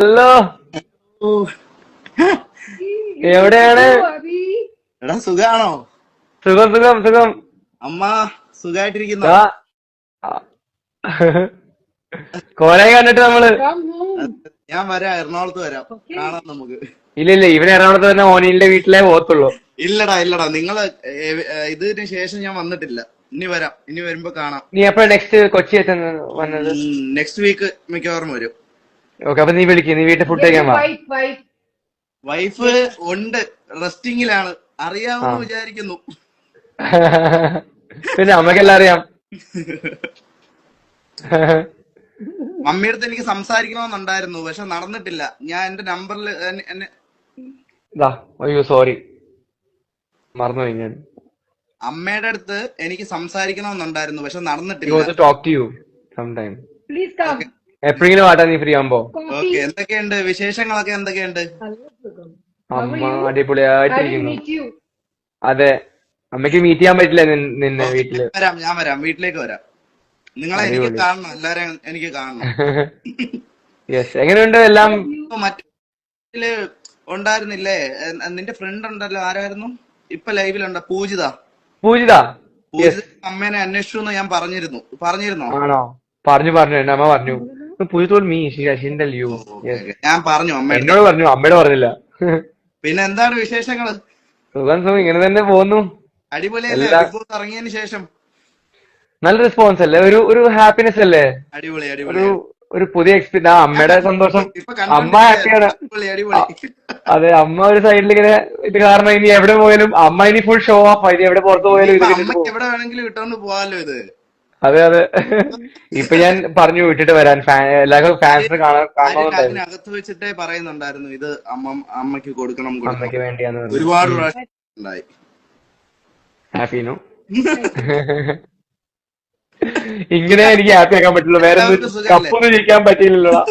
Hello, ഓ, എവിടെയാണ്? എടാ സുഖാണോ? സുഖം സുഖം സുഖം. അമ്മ സുഖായിട്ടിരിക്കുന്നോ? ദാ, കൊറേ കണ്ടിട്ട് നമ്മള്. ഞാൻ വരാം, എറണാകുളത്ത് വരാം, കാണാം നമുക്ക്. ഇല്ല ഇല്ല, ഇവന് എറണാകുളത്ത് തന്നെ ഓനിന്റെ വീട്ടിലേ പോകത്തുള്ളൂ. ഇല്ലടാ നിങ്ങള് ഇതിന് ശേഷം ഞാൻ വന്നിട്ടില്ല. ഇനി വരാം, ഇനി വരുമ്പോ കാണാം. നീ എപ്പോഴാ നെക്സ്റ്റ് കൊച്ചി എത്തുന്ന വന്നത്? നെക്സ്റ്റ് വീക്ക് മിക്കവാറും വരും. ഓക്കെ, അപ്പൊ നീ വിളിക്ക്, നീ വീട്ടിൽ ഫുഡ് കഴിക്കാൻ വാ. വൈഫ് ഉണ്ട്, റെസ്റ്റിംഗിലാണ്, ആ. അറിയാമെന്ന് വിചാരിക്കുന്നു. പിന്നെ അമ്മക്കെല്ലാം അറിയാം. മമ്മിയുടെ അടുത്ത് എനിക്ക് സംസാരിക്കണമെന്നുണ്ടായിരുന്നു, പക്ഷെ നടന്നിട്ടില്ല. ഞാൻ എന്റെ നമ്പറിൽ എന്നെ ദാ, അയ്യോ സോറി, മറന്നുപോയി ഞാൻ. അമ്മയുടെ അടുത്ത് എനിക്ക് സംസാരിക്കണമെന്നുണ്ടായിരുന്നു, പക്ഷെ യു നടന്നിട്ടില്ല. Want to talk to you sometime. Okay. എപ്പോഴെങ്കിലും വാട്ടാ നീ ഫ്രീ ആകുമ്പോ. ഓക്കെ, എന്തൊക്കെയുണ്ട് വിശേഷങ്ങളൊക്കെ? എന്തൊക്കെയുണ്ട്? അമ്മ അടിപൊളിയായിട്ടിരിക്കുന്നു. അതെ, അമ്മയ്ക്ക് മീറ്റ് ചെയ്യാൻ പറ്റില്ല നിന്നെ ഓക്കെ, വീട്ടില്. ഞാൻ വരാം, വീട്ടിലേക്ക് വരാം. നിങ്ങളെ എനിക്ക് അടിപൊളി. കാണണം, എല്ലാരെയും എനിക്ക് കാണണം. യെസ്, എങ്ങനെയുണ്ട് എല്ലാം? ഇപ്പൊ മറ്റേ ഉണ്ടായിരുന്നില്ലേ, നിന്റെ ഫ്രണ്ട് ഉണ്ടല്ലോ, ആരായിരുന്നു? ഇപ്പൊ ലൈവിലുണ്ട്, പൂജിത. പൂജിത. പൂജിത യെസ്. അമ്മേനെ അന്വേഷിച്ചു എന്ന് ഞാൻ പറഞ്ഞിരുന്നോ? ആണോ? പറഞ്ഞു എന്റെ അമ്മ പറഞ്ഞു. പൂജിത told me, she didn't tell you. Okay Yes. Okay, ഞാൻ പറഞ്ഞു അമ്മയുടെ. എന്നോട് പറഞ്ഞു, അമ്മയോട് പറഞ്ഞില്ല. പിന്നെ എന്താണ് വിശേഷങ്ങള്? സുഖം, ഇങ്ങനെ തന്നെ പോകുന്നു. അടിപൊളിയല്ലേ എല്ലാ ബിഗ് ബോസ് ഇറങ്ങിയതിന് ശേഷം? നല്ല റെസ്പോൺസ് അല്ലേ? ഒരു ഹാപ്പിനെസ് അല്ലേ? അടിപൊളി ഒരു അടിപൊളി. ഒരു പുതിയ എക്സ്പീരിയൻസ്. ആ ഞാൻ അമ്മയുടെ സന്തോഷം. ഇപ്പൊ അമ്മ കണ്ടോണ്ടിരിക്കുകയായിരുന്നു. ഹാപ്പിയാണ്. അടിപൊളി അടിപൊളി. അതെ, അമ്മ ഒരു സൈഡിൽ ഇങ്ങനെ ഇത് കാരണം ഇനി എവിടെ പോയാലും അമ്മ ഇനി ഫുൾ ഷോ ഓഫ്. ഇനി എവിടെ പുറത്ത് പോയാലും ഇത് ഇനിയിപ്പൊ കിട്ടിട്ട് അമ്മയ്ക്ക് പോകും. എവിടെ വേണമെങ്കിലും ഇട്ടോണ്ട് പോവാലോ ഇത്. അതെ അതെ. ഇപ്പൊ ഞാൻ പറഞ്ഞു വിട്ടിട്ട് വരാൻ, എല്ലാവർക്കും ഫാൻസിന് ആര്യൻ കാണണമെന്നുണ്ടായിരുന്നു. അതിനകത്ത് വെച്ചിട്ടേ പറയുന്നുണ്ടായിരുന്നു, ഇത് അമ്മയ്ക്ക് കൊടുക്കണം. അമ്മയ്ക്ക് വേണ്ടിയാന്ന് പറഞ്ഞു. ഒരുപാട് പ്രാവശ്യം ഉണ്ടായി. ഹാപ്പിനോ? ഇങ്ങനെ എനിക്ക് ഹാപ്പി ആക്കാൻ പറ്റുള്ളൂ, വേറെ എല്ലാവർക്കും സുഖല്ലേ? കപ്പൊന്നും ജയിക്കാൻ പറ്റിയില്ലല്ലോടാ.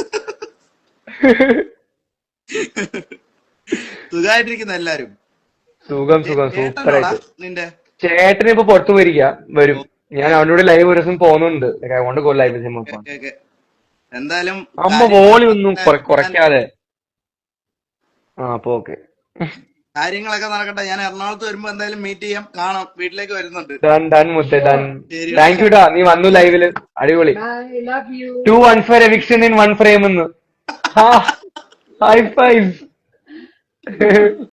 സുഖമായിട്ടിരിക്കുന്ന എല്ലാരും. സുഖം സൂപ്പർ ചേട്ടനോടാ ആയിട്ട്. നിന്റെ? ചേട്ടന് ഇപ്പൊ പുറത്തു വരും. ഞാൻ അവനോട് ലൈവ് ഒരു ദിവസം പോകുന്നുണ്ട്. I won't go live with him. Okay, okay. എന്തായാലും അമ്മ വോളി ഒന്നും കുറയ്ക്കാതെ. അപ്പൊ ഓക്കെ. കാര്യങ്ങളൊക്കെ നടക്കട്ടെ. ഞാൻ എറണാകുളത്ത് വരുമ്പോ എന്തായാലും മീറ്റ് ചെയ്യാം, കാണാം. വീട്ടിലേക്ക് വരുന്നുണ്ട്. ഡൺ മുത്തേ, ഡൺ. ശരി. താങ്ക് യുടാ, നീ വന്നു ലൈവില്. അടിപൊളി. 2 unfair eviction in 1 frame എന്ന്. High five.